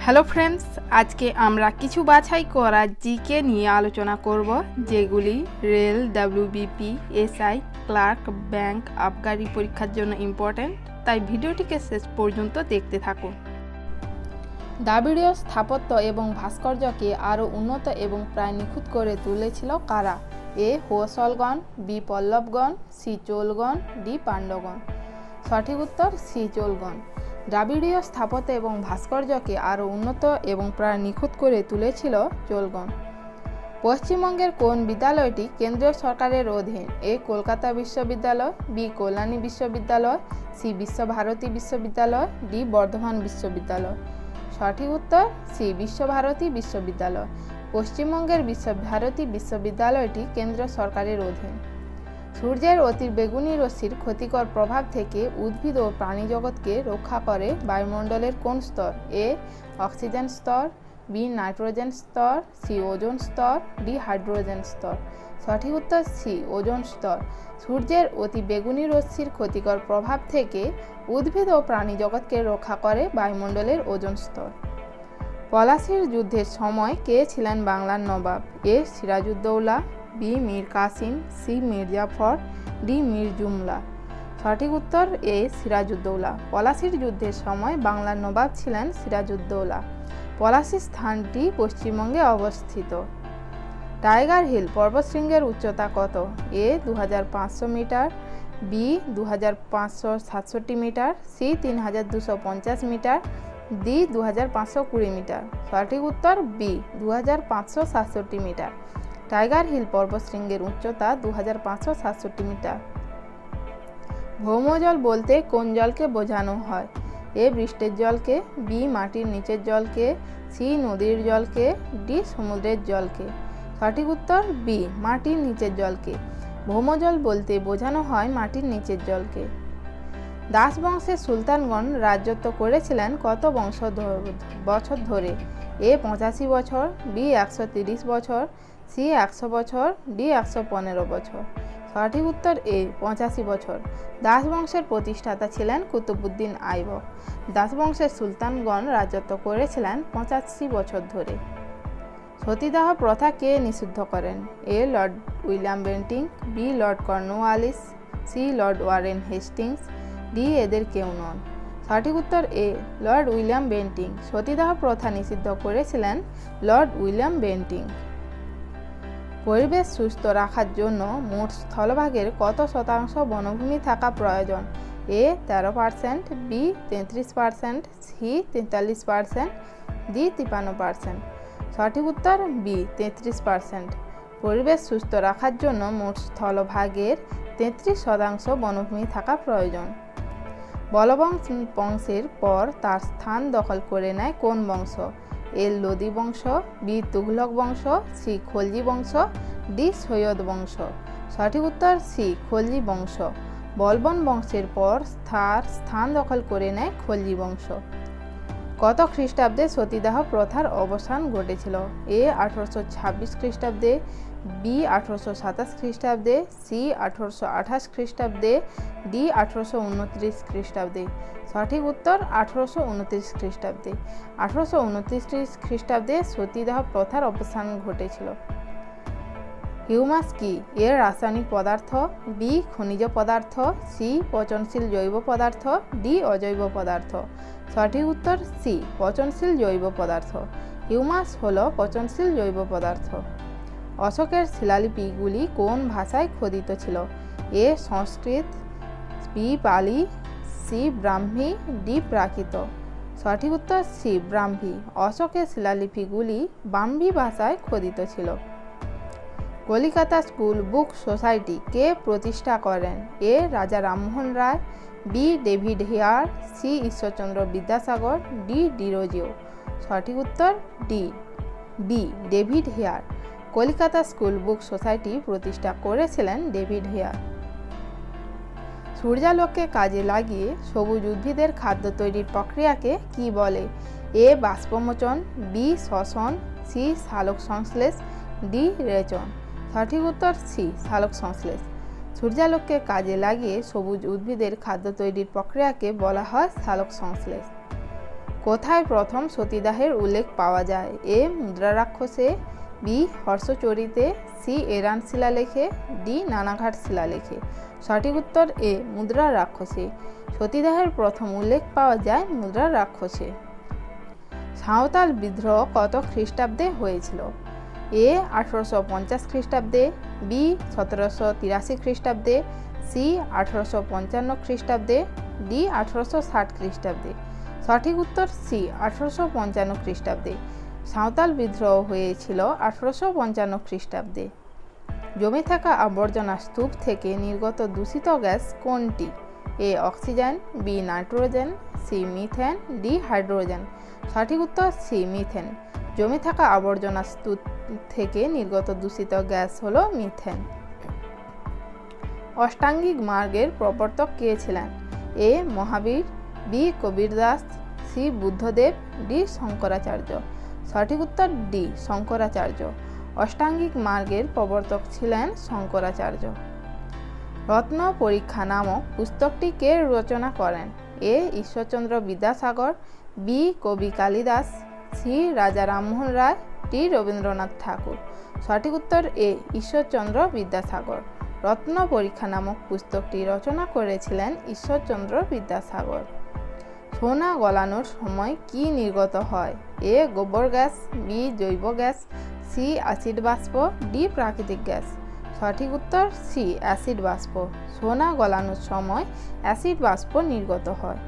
Hello friends, আজকে আমরা কিছু বাছাই করা জিকে নিয়ে আলোচনা করব, যেগুলি rail, WBP, SI, clerk, bank, আবগারি পরীক্ষার জন্য ইম্পর্ট্যান্ট। তাই ভিডিওটিকে শেষ পর্যন্ত দেখতে থাকুন। দ্রাবিড়ীয় স্থাপত্য এবং ভাস্কর্যকে আরও উন্নত এবং প্রায় নিখুঁত করে তুলেছিল কারা? এ হোয়সলগণ, বি পল্লবগণ, সি চোলগণ, ডি পাণ্ড্যগণ। সঠিক উত্তর সি চোলগণ। দ্রাবিড়ীয় স্থাপত্য এবং ভাস্কর্যকে আরও উন্নত এবং প্রায় নিখুঁত করে তুলেছিল চোলগণ। পশ্চিমবঙ্গের কোন বিদ্যালয়টি কেন্দ্রীয় সরকারের অধীন? এ কলকাতা বিশ্ববিদ্যালয়, বি কল্যাণী বিশ্ববিদ্যালয়, সি বিশ্বভারতী বিশ্ববিদ্যালয়, ডি বর্ধমান বিশ্ববিদ্যালয়। সঠিক উত্তর সি বিশ্বভারতী বিশ্ববিদ্যালয়। পশ্চিমবঙ্গের বিশ্বভারতী বিশ্ববিদ্যালয়টি কেন্দ্র সরকারের অধীন। সূর্যের অতিবেগুনি রশ্মির ক্ষতিকর প্রভাব থেকে উদ্ভিদ ও প্রাণীজগৎকে রক্ষা করে বায়ুমণ্ডলের কোন স্তর? এ অক্সিজেন স্তর, বি নাইট্রোজেন স্তর, সি ওজোন স্তর, ডি হাইড্রোজেন স্তর। সঠিক উত্তর সি ওজোন স্তর। সূর্যের অতিবেগুনি রশ্মির ক্ষতিকর প্রভাব থেকে উদ্ভিদ ও প্রাণীজগৎকে রক্ষা করে বায়ুমণ্ডলের ওজোন স্তর। পলাশীর যুদ্ধের সময় কে ছিলেন বাংলার নবাব? A Sirajuddaula, B Mir Kasim, C Mir Jafar, D Mir Jumla. সঠিক উত্তর এ সিরাজউদ্দৌলা। পলাশীর যুদ্ধের সময় বাংলার নবাব ছিলেন সিরাজউদ্দৌলা। পলাশী স্থানটি পশ্চিমবঙ্গে অবস্থিত। টাইগার হিল পর্বতশৃঙ্গের উচ্চতা কত? A 2500 metre, B 2567 metre, C 3250 metre, D 2520 metre. সঠিক উত্তর বি 2567 মিটার। টাইগার হিল পর্বতশৃঙ্গের উচ্চতা 2567 মিটার। ভৌমজল বলতে কোন জলকে বোঝানো হয়? এ বৃষ্টির জলকে, বি মাটির নিচের জলকে, সি নদীর জলকে, ডি সমুদ্রের জলকে। সঠিক উত্তর বি মাটির নিচের জলকে। ভৌমজল বলতে বোঝানো হয় মাটির নিচের জলকে। দাস বংশের সুলতানগণ রাজত্ব করেছিলেন কত বছর ধরে? এ 85 বছর, বি 130 বছর, সি 100 বছর, ডি 115 বছর। সঠিক উত্তর এ 85 বছর। দাস বংশের প্রতিষ্ঠাতা ছিলেন কুতুবউদ্দিন আইবক। দাস বংশের সুলতানগণ রাজত্ব করেছিলেন 85 বছর ধরে। সতীদাহ প্রথা কে নিষিদ্ধ করেন? A Lord William Bentinck, B Lord Cornwallis, C Lord Warren Hastings, D এদের কেউ নন। সঠিক উত্তর এ লর্ড উইলিয়াম বেন্টিং। সতীদাহ প্রথা নিষিদ্ধ করেছিলেন লর্ড উইলিয়াম বেন্টিং। পরিবেশ সুস্থ রাখার জন্য মোট স্থলভাগের কত শতাংশ বনভূমি থাকা প্রয়োজন? এ 13%, বি 33%, সি 43%, ডি 53%। সঠিক উত্তর বি 33%। পরিবেশ সুস্থ রাখার জন্য মোট স্থলভাগের 33% বনভূমি থাকা প্রয়োজন। বলবংশ বংশের পর তার স্থান দখল করে নেয় কোন বংশ? এ লোদি বংশ, বি তুঘলক বংশ, সি খলজি বংশ, ডি সৈয়দ বংশ। সঠিক উত্তর সি খলজি বংশ। বলবন বংশের পর তার স্থান দখল করে নেয় খলজি বংশ। কত খ্রিস্টাব্দে সতীদাহ প্রথার অবসান ঘটেছিল? এ 1826 খ্রিস্টাব্দে, বি 1827 খ্রিস্টাব্দে, সি 1828 খ্রিস্টাব্দে, ডি 1829 খ্রিস্টাব্দে। সঠিক উত্তর 1829 খ্রিস্টাব্দে। 1829 খ্রিস্টাব্দে সতীদাহ প্রথার অবসান ঘটেছিল। হিউমাস কি? এর রাসায়নিক পদার্থ, বি খনিজ পদার্থ, সি পচনশীল জৈব পদার্থ, ডি অজৈব পদার্থ। সঠিক উত্তর সি পচনশীল জৈব পদার্থ। হিউমাস হল পচনশীল জৈব পদার্থ। অশোকের শিলালিপিগুলি কোন ভাষায় খোদিত ছিল? এ সংস্কৃত, বি পালি, সি ব্রাহ্মী, ডি প্রাকৃত। সঠিক উত্তর সি ব্রাহ্মী। অশোকের শিলালিপিগুলি ব্রাহ্মী ভাষায় খোদিত ছিল। কলিকাতা স্কুল বুক সোসাইটি কে প্রতিষ্ঠা করেন? A Raja Rammohan Roy, B David Hare, C Ishwarchandra Vidyasagar, D Derozio. সঠিক উত্তর D B David Hare. Calcutta school book society প্রতিষ্ঠা করেছিলেন ডেভিড হেয়ার। সূর্যালোককে কাজে লাগিয়ে সবুজ উদ্ভিদের খাদ্য তৈরির প্রক্রিয়াকে কি বলে? এ বাষ্পমোচন, বি শ্বসন, সি সালোক সংশ্লেষ, ডি রেচন। সঠিক উত্তর সি সালোক সংশ্লেষ। সূর্যালোককে কাজে লাগিয়ে সবুজ উদ্ভিদের খাদ্য তৈরির প্রক্রিয়াকে বলা হয় সালোক সংশ্লেষ। কোথায় প্রথম সতীদাহের উল্লেখ পাওয়া যায়? এ মুদ্রা রাক্ষসে, বি হর্ষচরিতে, সি এরান শিলালেখে, ডি নানাঘাট শিলালেখে। সঠিক উত্তর এ মুদ্রা রাক্ষসে। সতীদাহের প্রথম উল্লেখ পাওয়া যায় মুদ্রা রাক্ষসে। সাঁওতাল বিদ্রোহ কত খ্রিস্টাব্দে হয়েছিল? এ 1850 খ্রিস্টাব্দে, বি 1783 খ্রিস্টাব্দে, সি 1855 খ্রিস্টাব্দে, ডি 1860 খ্রিস্টাব্দে। সঠিক উত্তর সি 1855 খ্রিস্টাব্দে। সাঁওতাল বিদ্রোহ হয়েছিল 1855 খ্রিস্টাব্দে। জমে থাকা আবর্জনা স্তূপ থেকে নির্গত দূষিত গ্যাস কোনটি? A oxygen, B nitrogen, C methane, D hydrogen. সঠিক উত্তর সি মিথেন। জমে থাকা আবর্জনা স্তূপ থেকে নির্গত দূষিত গ্যাস হলো মিথেন। অষ্টাঙ্গিক মার্গের প্রবর্তক কে ছিলেন? A Mahavir, B Kabirdas, C Buddhadev, D Shankaracharya. সঠিক উত্তর ডি শঙ্করাচার্য। অষ্টাঙ্গিক মার্গের প্রবর্তক ছিলেন শঙ্করাচার্য। রত্ন পরীক্ষা নামক পুস্তকটি কে রচনা করেন? এ ঈশ্বরচন্দ্র বিদ্যাসাগর, বি কবি কালিদাস, সি রাজা রামমোহন রায়, ডি রবীন্দ্রনাথ ঠাকুর। সঠিক উত্তর এ ঈশ্বরচন্দ্র বিদ্যাসাগর। রত্ন পরীক্ষা নামক পুস্তকটি রচনা করেছিলেন ঈশ্বরচন্দ্র বিদ্যাসাগর। সোনা গলানোর সময় কি নির্গত হয়? এ গোবর গ্যাস, বি জৈব গ্যাস, সি অ্যাসিড বাষ্প, ডি প্রাকৃতিক গ্যাস। সঠিক উত্তর সি অ্যাসিড বাষ্প। সোনা গলানোর সময় অ্যাসিড বাষ্প নির্গত হয়।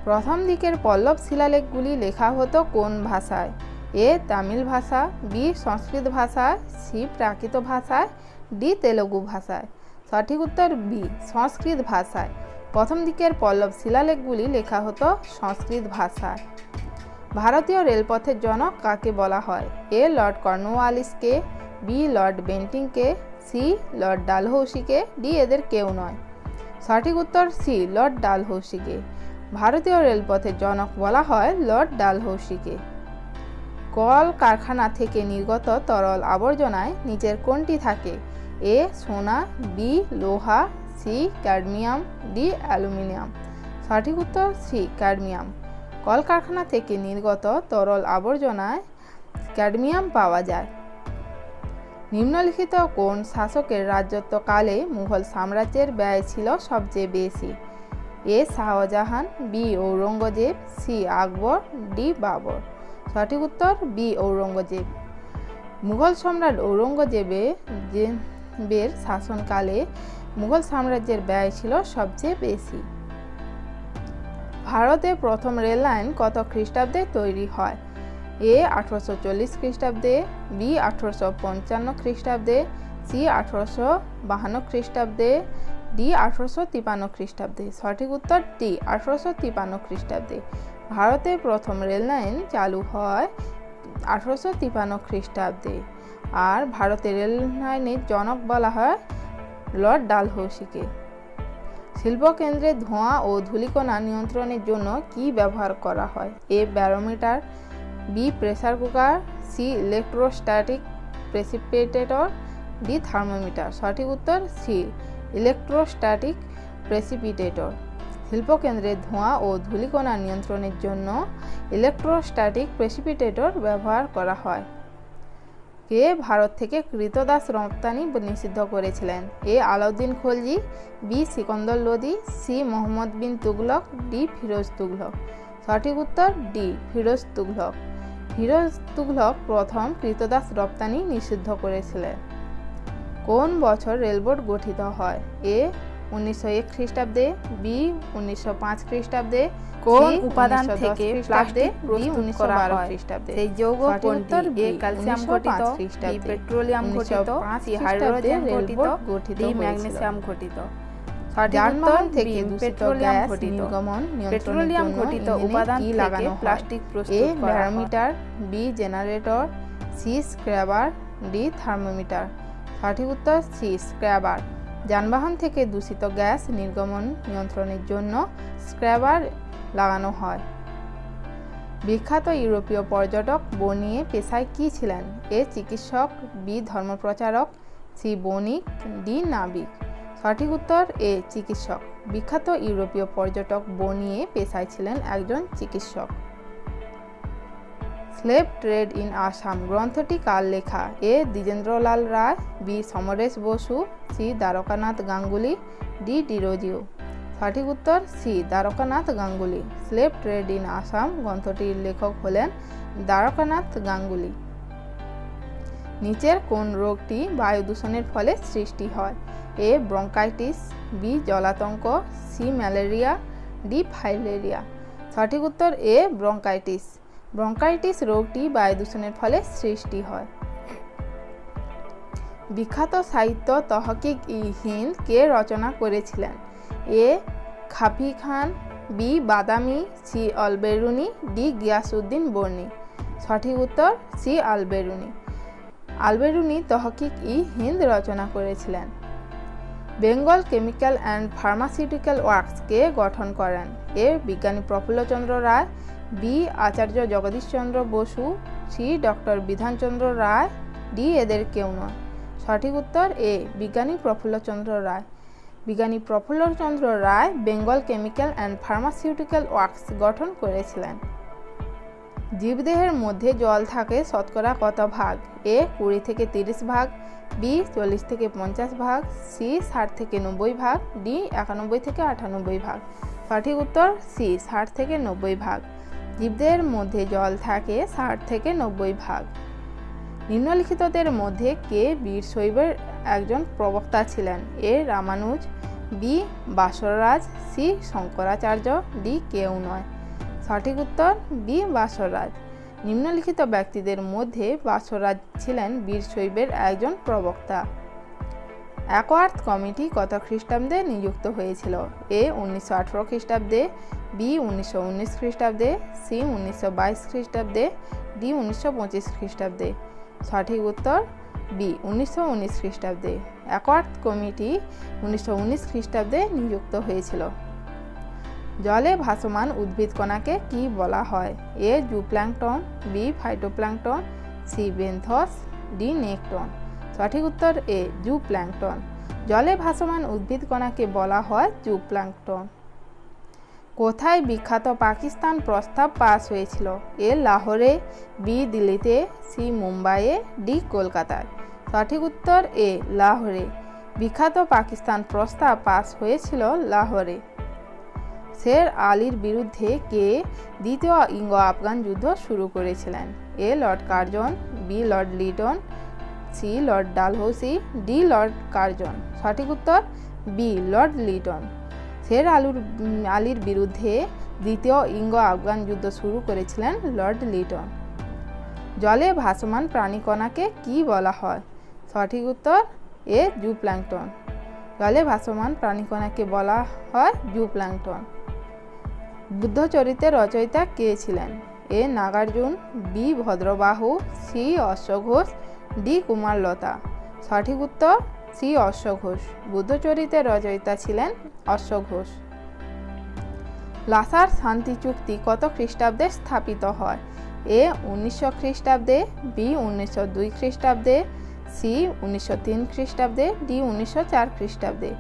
প্রথম দিকের পল্লব শিলালেখগুলি লেখা হতো কোন ভাষায়? এ তামিল ভাষা, বি সংস্কৃত ভাষায়, সি প্রাকৃত ভাষায়, ডি তেলুগু ভাষায়। সঠিক উত্তর বি সংস্কৃত ভাষায়। প্রথম দিকের পল্লব শিলালেখগুলি লেখা হতো সংস্কৃত ভাষায়। ভারতীয় রেলপথের জনক কাকে বলা হয়? এ লর্ড কর্নওয়ালিসকে, বি লর্ড বেন্টিংকে, সি লর্ড ডালহৌসিকে, ডি এদের কেউ নয়। সঠিক উত্তর সি লর্ড ডালহৌসিকে। ভারতীয় রেলপথের জনক বলা হয় লর্ড ডালহৌসিকে। কল কারখানা থেকে নির্গত তরল আবর্জনায় নিচের কোনটি থাকে? এ সোনা, বি লোহা, সি ক্যাডমিয়াম, ডি অ্যালুমিনিয়াম। সঠিক উত্তর সি ক্যাডমিয়াম। কলকারখানা থেকে নির্গত তরল আবর্জনায় ক্যাডমিয়াম পাওয়া যায়। নিম্নলিখিত কোন শাসকের রাজত্বকালে মুঘল সাম্রাজ্যের ব্যয় ছিল সবচেয়ে বেশি? এ শাহজাহান, বি ঔরঙ্গজেব, সি আকবর, ডি বাবর। সঠিক উত্তর বি ঔরঙ্গজেব। মুঘল সম্রাট ঔরঙ্গজেবের শাসনকালে মুঘল সাম্রাজ্যের ব্যয় ছিল সবচেয়ে বেশি। ভারতে প্রথম রেল লাইন কত খ্রিস্টাব্দে তৈরি হয়? এ 1840 খ্রিস্টাব্দে, বি 1855 খ্রিস্টাব্দে, সি 1852 খ্রিস্টাব্দে, ডি 1853 খ্রিস্টাব্দে। সঠিক উত্তর ডি 1853 খ্রিস্টাব্দে। ভারতে প্রথম রেল লাইন চালু হয় 1853 খ্রিস্টাব্দে। আর ভারতের রেল লাইনের জনক বলা হয় লর্ড ডালহৌসিকে। শিল্পকেন্দ্রে ধোঁয়া ও ধূলিকণা নিয়ন্ত্রণের জন্য কি ব্যবহার করা হয়? A barometer, B pressure cooker, C electrostatic precipitator, D thermometer. সঠিক উত্তর সি ইলেকট্রোস্ট্যাটিক প্রেসিপিটেটর। শিল্পকেন্দ্রে ধোঁয়া ও ধূলিকণা নিয়ন্ত্রণের জন্য ইলেকট্রোস্ট্যাটিক প্রেসিপিটেটর ব্যবহার করা হয়। কে ভারত থেকে কৃতদাস রপ্তানি নিষিদ্ধ করেছিলেন? এ Alauddin Khalji, B Sikandar Lodi, C Mohammad bin Tughlaq, D Firoz Tughlaq. সঠিক উত্তর ডি ফিরোজ তুগলক। ফিরোজ তুগলক প্রথম কৃতদাস রপ্তানি নিষিদ্ধ করেছিলেন। কোন বছর রেলবোর্ড গঠিত হয়? এ 1901 খ্রিস্টাব্দে, বি 1905 খ্রিস্টাব্দে, কোন উপাদান থেকে প্লাস্টিক প্রস্তুত করা হয়? খ্রিস্টাব্দে। সেই যৌগ কোনটি? এ ক্যালসিয়াম ঘটিত, বি পেট্রোলিয়াম ঘটিত, সি হাইড্রোজেন ঘটিত, ডি ম্যাগনেসিয়াম ঘটিত। যানবাহন থেকে পেট্রোলিয়াম নির্গমন পেট্রোলিয়াম ঘটিত উপাদান থেকে প্লাস্টিক প্রস্তুত করা হয়। Barometer, B generator, C scrubber, D thermometer. সঠিক উত্তর সি স্ক্র্যাবার। যানবাহন থেকে দূষিত গ্যাস নির্গমন নিয়ন্ত্রণের জন্য স্ক্র্যাবার লাগানো হয়। বিখ্যাত ইউরোপীয় পর্যটক বনিয়ে পেশায় কি ছিলেন? এ চিকিৎসক, বি ধর্মপ্রচারক, সি বণিক, ডি নাবিক। সঠিক উত্তর এ চিকিৎসক। বিখ্যাত ইউরোপীয় পর্যটক বনিয়ে পেশায় ছিলেন একজন চিকিৎসক। স্লেভ ট্রেড ইন আসাম গ্রন্থটি কার লেখা? A Dwijendralal Roy, B Samaresh Basu, C Dwarkanath Ganguly, D Derozio. সঠিক উত্তর C Dwarkanath Ganguly. Slave trade in Assam গ্রন্থটির লেখক হলেন দ্বারকানাথ গাঙ্গুলি। নিচের কোন রোগটি বায়ু দূষণের ফলে সৃষ্টি হয়? এ ব্রঙ্কাইটিস, বি জলাতঙ্ক, সি ম্যালেরিয়া, ডি ফাইলেরিয়া। সঠিক উত্তর এ ব্রঙ্কাইটিস। ব্রঙ্কাইটিস রোগটি বায়ু দূষণের ফলে সৃষ্টি হয়। বিখ্যাত সাহিত্য তহকিক ই হিন্দ কে রচনা করেছিলেন? A Khafi Khan, B Badami, C Alberuni, D Ghiyasuddin Barani. সঠিক উত্তর সি আলবেরুনি। আলবেরুনি তহকিক ই হিন্দ রচনা করেছিলেন। Bengal chemical and pharmaceutical works কে গঠন করেন? এ বিজ্ঞানী Prafullachandra Roy, B Acharya Jagadishchandra Basu, C doctor Bidhanchandra Roy, D এদের কেউ নয়। সঠিক উত্তর এ বিজ্ঞানী প্রফুল্লচন্দ্র রায়। বিজ্ঞানী Prafullachandra Roy Bengal chemical and pharmaceutical works গঠন করেছিলেন। জীবদেহের মধ্যে জল থাকে শতকরা কত ভাগ? এ 20 থেকে 30 ভাগ, বি 40 থেকে 50 ভাগ, সি 60 থেকে 90 ভাগ, ডি 91 থেকে 98 ভাগ। সঠিক উত্তর সি 60 থেকে 90 ভাগ। জীবদেহের মধ্যে জল থাকে 60 থেকে 90 ভাগ। নিম্নলিখিতদের মধ্যে কে বীরশৈবের একজন প্রবক্তা ছিলেন? A Ramanuja, B Basaraj, C Shankaracharya, D কেউ নয়। সঠিক উত্তর বি বাসরাজ। নিম্নলিখিত ব্যক্তিদের মধ্যে বাসরাজ ছিলেন বীরশৈবের একজন প্রবক্তা। অ্যাকওয়ার্থ কমিটি কত খ্রিস্টাব্দে নিযুক্ত হয়েছিল? এ 1918 খ্রিস্টাব্দে, বি 1919 খ্রিস্টাব্দে, সি 1922 খ্রিস্টাব্দে, ডি 1925 খ্রিস্টাব্দে। সঠিক উত্তর বি 1919 খ্রিস্টাব্দে। অ্যাকওয়ার্থ কমিটি 1919 খ্রিস্টাব্দে নিযুক্ত হয়েছিল। জলে ভাসমান উদ্ভিদকণাকে কি বলা হয়? A zooplankton, B phytoplankton, C benthos, D nekton. সঠিক উত্তর এ জুপ্ল্যাঙ্কটন। জলে ভাসমান উদ্ভিদকণাকে বলা হয় জুপ্ল্যাঙ্কটন। কোথায় বিখ্যাত পাকিস্তান প্রস্তাব পাস হয়েছিল? এ লাহোরে, বি দিল্লিতে, সি মুম্বাইয়ে, ডি কলকাতায়। সঠিক উত্তর এ লাহোরে। বিখ্যাত পাকিস্তান প্রস্তাব পাস হয়েছিল লাহোরে। শের আলীর বিরুদ্ধে কে দ্বিতীয় ইঙ্গো আফগান যুদ্ধ শুরু করেছিলেন? A lord Curzon, B lord Lytton, C lord Dalhousie, D lord Curzon. সঠিক উত্তর বি লর্ড লিটন। শের আলীর বিরুদ্ধে দ্বিতীয় ইঙ্গো আফগান যুদ্ধ শুরু করেছিলেন লর্ড লিটন। জলে ভাসমান প্রাণীকণাকে কি বলা হয়? সঠিক উত্তর এ জুপ্ল্যাঙ্কটন। জলে ভাসমান প্রাণীকণাকে বলা হয় জুপ্ল্যাঙ্কটন। বুদ্ধচরিতের রচয়িতা কে ছিলেন? A Nagarjuna, B Bhadrabahu, C অশ্বঘোষ, ডি কুমারলতা। সঠিক উত্তর সি অশ্বঘোষ। বুদ্ধচরিতের রচয়িতা ছিলেন অশ্বঘোষ। লাসার শান্তি চুক্তি কত খ্রিস্টাব্দে স্থাপিত হয়? এ 1900 খ্রিস্টাব্দে, বি 1902 খ্রিস্টাব্দে, সি 1903 খ্রিস্টাব্দে, ডি 1904 খ্রিস্টাব্দে।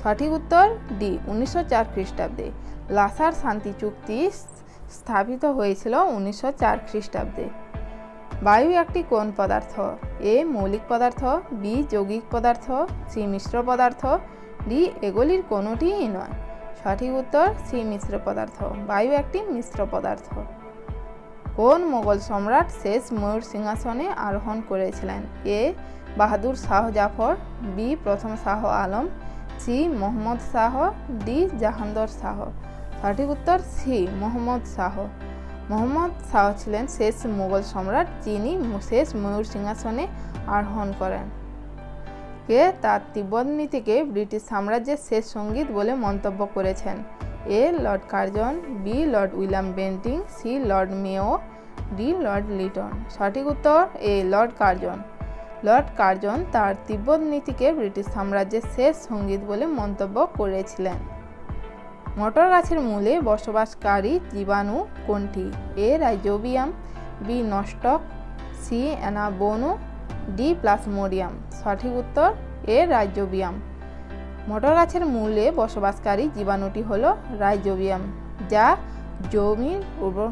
সঠিক উত্তর ডি 1904 খ্রিস্টাব্দে। লাসার শান্তি চুক্তি স্থাপিত হয়েছিল 1904 খ্রিস্টাব্দে। বায়ু একটি কোন পদার্থ? এ মৌলিক পদার্থ, বি যৌগিক পদার্থ, সি মিশ্র পদার্থ, ডি এগুলির কোনোটিই নয়। সঠিক উত্তর সি মিশ্র পদার্থ। বায়ু একটি মিশ্র পদার্থ। কোন মোগল সম্রাট শেষ ময়ূর সিংহাসনে আরোহণ করেছিলেন? এ বাহাদুর শাহ জাফর, বি প্রথম শাহ আলম, সি মোহাম্মদ শাহ, ডি জাহাঙ্গীর শাহ। সঠিক উত্তর সি মোহাম্মদ শাহ। মোহাম্মদ শাহ ছিলেন শেষ মোগল সম্রাট যিনি শেষ ময়ূর সিংহাসনে আরোহণ করেন। কে তার তিব্বত নীতিকে ব্রিটিশ সাম্রাজ্যের শেষ সঙ্গীত বলে মন্তব্য করেছেন? A lord Curzon, B lord William Bentinck, C lord Mayo, D lord Lytton. সঠিক উত্তর A lord Curzon. Lord Curzon তার তিব্বত নীতিকে ব্রিটিশ সাম্রাজ্যের শেষ সঙ্গীত বলে মন্তব্য করেছিলেন। মটর গাছের মূলে বসবাসকারী জীবাণু কোনটি? এ rhizobium, B নস্টক, C অ্যানাবোনো, D plasmodium. সঠিক উত্তর এ রাইজোবিয়াম। মটর গাছের মূলে বসবাসকারী জীবাণুটি হলো রাইজোবিয়াম, যা জমির উর্বর।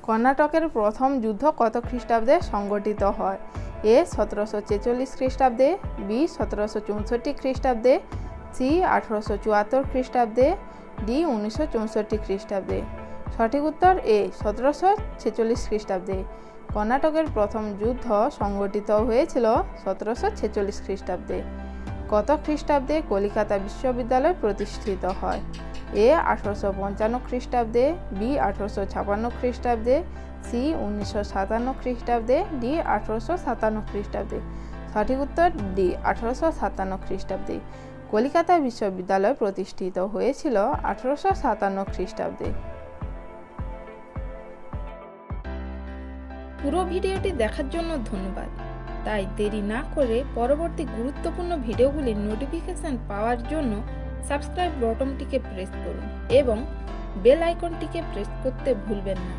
কর্ণাটকের প্রথম যুদ্ধ কত খ্রিস্টাব্দে সংগঠিত হয়? এ 1746 খ্রিস্টাব্দে, বি 1764 খ্রিস্টাব্দে, সি 1874 খ্রিস্টাব্দে, ডি 1964 খ্রিস্টাব্দে। সঠিক উত্তর এ 1746 খ্রিস্টাব্দে। কর্ণাটকের প্রথম যুদ্ধ সংগঠিত হয়েছিল 1746 খ্রিস্টাব্দে। কত খ্রিস্টাব্দে কলিকাতা বিশ্ববিদ্যালয় প্রতিষ্ঠিত হয়? এ 1855 খ্রিস্টাব্দে, বি 1856 খ্রিস্টাব্দে, সি 1957 খ্রিস্টাব্দে, ডি 1857 খ্রিস্টাব্দে। সঠিক উত্তর ডি 1857 খ্রিস্টাব্দে। কলিকাতা বিশ্ববিদ্যালয় প্রতিষ্ঠিত হয়েছিল 1857 খ্রিস্টাব্দে। পুরো ভিডিওটি দেখার জন্য ধন্যবাদ। তাই দেরি না করে পরবর্তী গুরুত্বপূর্ণ ভিডিওগুলির নোটিফিকেশন পাওয়ার জন্য সাবস্ক্রাইব বাটনটিকে প্রেস করুন এবং বেল আইকনটিকে প্রেস করতে ভুলবেন না।